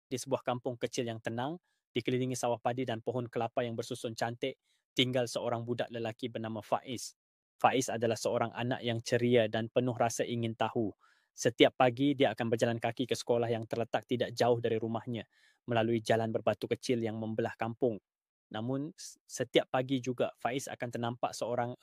Di sebuah kampung kecil yang tenang, dikelilingi sawah padi dan pohon kelapa yang bersusun cantik, tinggal seorang budak lelaki bernama Faiz. Faiz adalah seorang anak yang ceria dan penuh rasa ingin tahu. Setiap pagi dia akan berjalan kaki ke sekolah yang terletak tidak jauh dari rumahnya, melalui jalan berbatu kecil yang membelah kampung. Namun setiap pagi juga Faiz akan ternampak seorang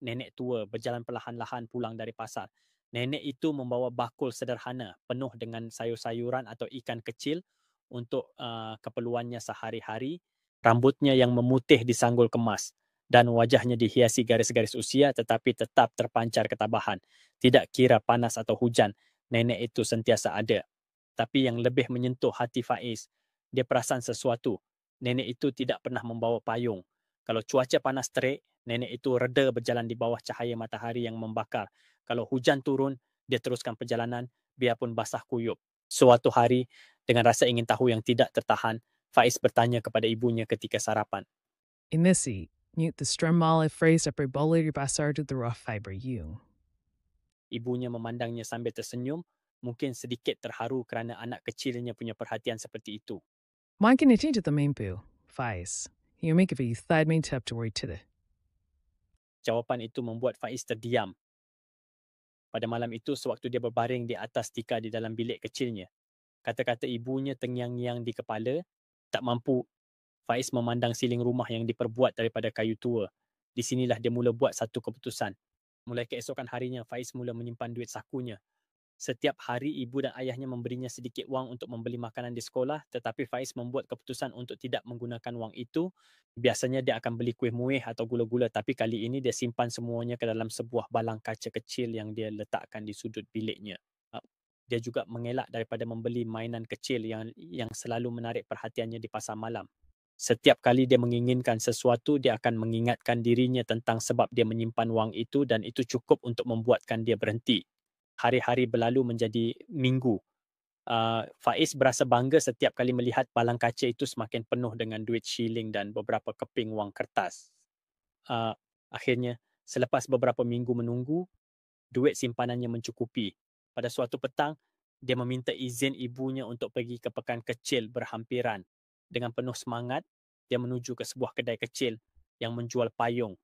nenek tua berjalan perlahan-lahan pulang dari pasar. Nenek itu membawa bakul sederhana penuh dengan sayur-sayuran atau ikan kecil untuk keperluannya sehari-hari. Rambutnya yang memutih disanggul kemas dan wajahnya dihiasi garis-garis usia tetapi tetap terpancar ketabahan. Tidak kira panas atau hujan, nenek itu sentiasa ada. Tapi yang lebih menyentuh hati Faiz, dia perasan sesuatu. Nenek itu tidak pernah membawa payung. Kalau cuaca panas terik, nenek itu reda berjalan di bawah cahaya matahari yang membakar. Kalau hujan turun, dia teruskan perjalanan biarpun basah kuyup. Suatu hari, dengan rasa ingin tahu yang tidak tertahan, Faiz bertanya kepada ibunya ketika sarapan. Inisi, mute the strömmale fraser per boller basar to the rough fiber you. Ibunya memandangnya sambil tersenyum, mungkin sedikit terharu kerana anak kecilnya punya perhatian seperti itu. Man kan it into the main boo, Fais. You make of a third main tap to worry to the. Jawapan itu membuat Faiz terdiam. Pada malam itu, sewaktu dia berbaring di atas tikar di dalam bilik kecilnya, kata-kata ibunya terngiang-ngiang di kepala, tak mampu Faiz memandang siling rumah yang diperbuat daripada kayu tua. Di sinilah dia mula buat satu keputusan. Mulai keesokan harinya, Faiz mula menyimpan duit sakunya. Setiap hari ibu dan ayahnya memberinya sedikit wang untuk membeli makanan di sekolah, tetapi Faiz membuat keputusan untuk tidak menggunakan wang itu. Biasanya dia akan beli kuih muih atau gula-gula, tapi kali ini dia simpan semuanya ke dalam sebuah balang kaca kecil yang dia letakkan di sudut biliknya. Dia juga mengelak daripada membeli mainan kecil yang selalu menarik perhatiannya di pasar malam. Setiap kali dia menginginkan sesuatu, dia akan mengingatkan dirinya tentang sebab dia menyimpan wang itu dan itu cukup untuk membuatkan dia berhenti. Hari-hari berlalu menjadi minggu. Faiz berasa bangga setiap kali melihat balang kaca itu semakin penuh dengan duit shilling dan beberapa keping wang kertas. Uh, Akhirnya, selepas beberapa minggu menunggu, duit simpanannya mencukupi. Pada suatu petang, dia meminta izin ibunya untuk pergi ke pekan kecil berhampiran. Dengan penuh semangat, dia menuju ke sebuah kedai kecil yang menjual payung.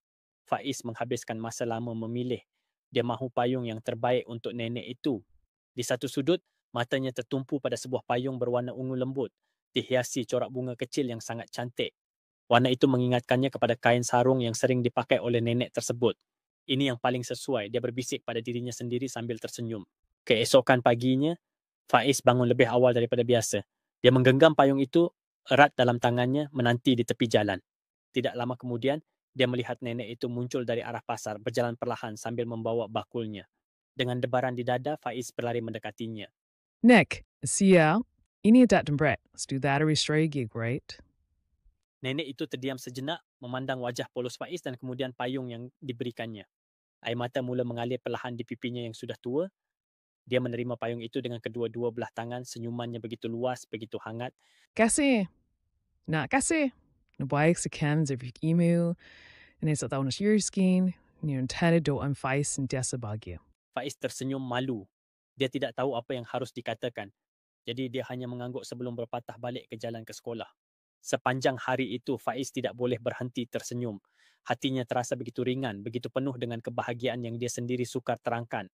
Faiz menghabiskan masa lama memilih. Dia mahu payung yang terbaik untuk nenek itu. Di satu sudut, matanya tertumpu pada sebuah payung berwarna ungu lembut, dihiasi corak bunga kecil yang sangat cantik. Warna itu mengingatkannya kepada kain sarung yang sering dipakai oleh nenek tersebut. Ini yang paling sesuai, dia berbisik pada dirinya sendiri sambil tersenyum. Keesokan paginya, Faiz bangun lebih awal daripada biasa. Dia menggenggam payung itu erat dalam tangannya menanti di tepi jalan. Tidak lama kemudian, dia melihat nenek itu muncul dari arah pasar, berjalan perlahan sambil membawa bakulnya. Dengan debaran di dada, Faiz berlari mendekatinya. Nick, Sia, ini dat and Brett, stu that a stray gig, right? Nenek itu terdiam sejenak, memandang wajah polos Faiz dan kemudian payung yang diberikannya. Air mata mula mengalir perlahan di pipinya yang sudah tua. Dia menerima payung itu dengan kedua-dua belah tangan, senyumannya begitu luas, begitu hangat. Kasi, not kasi. No bikes a cans of emu, and it's a thousand year skin, near intended do I'm Fais and Desabagyu. Faiz tersenyum malu. Dia tidak tahu apa yang harus dikatakan. Jadi dia hanya mengangguk sebelum berpatah balik ke jalan ke sekolah. Sepanjang hari itu, Faiz tidak boleh berhenti tersenyum. Hatinya terasa begitu ringan, begitu penuh dengan kebahagiaan yang dia sendiri sukar terangkan.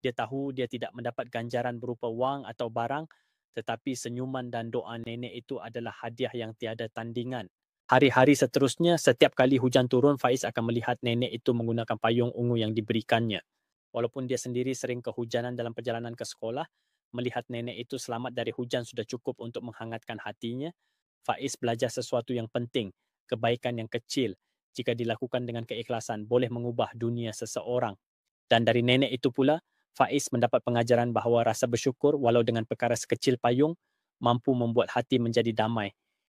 Dia tahu dia tidak mendapat ganjaran berupa wang atau barang, tetapi senyuman dan doa nenek itu adalah hadiah yang tiada tandingan. Hari-hari seterusnya, setiap kali hujan turun, Faiz akan melihat nenek itu menggunakan payung ungu yang diberikannya. Walaupun dia sendiri sering kehujanan dalam perjalanan ke sekolah, melihat nenek itu selamat dari hujan sudah cukup untuk menghangatkan hatinya. Faiz belajar sesuatu yang penting, kebaikan yang kecil, jika dilakukan dengan keikhlasan, boleh mengubah dunia seseorang. Dan dari nenek itu pula, Faiz mendapat pengajaran bahawa rasa bersyukur walau dengan perkara sekecil payung mampu membuat hati menjadi damai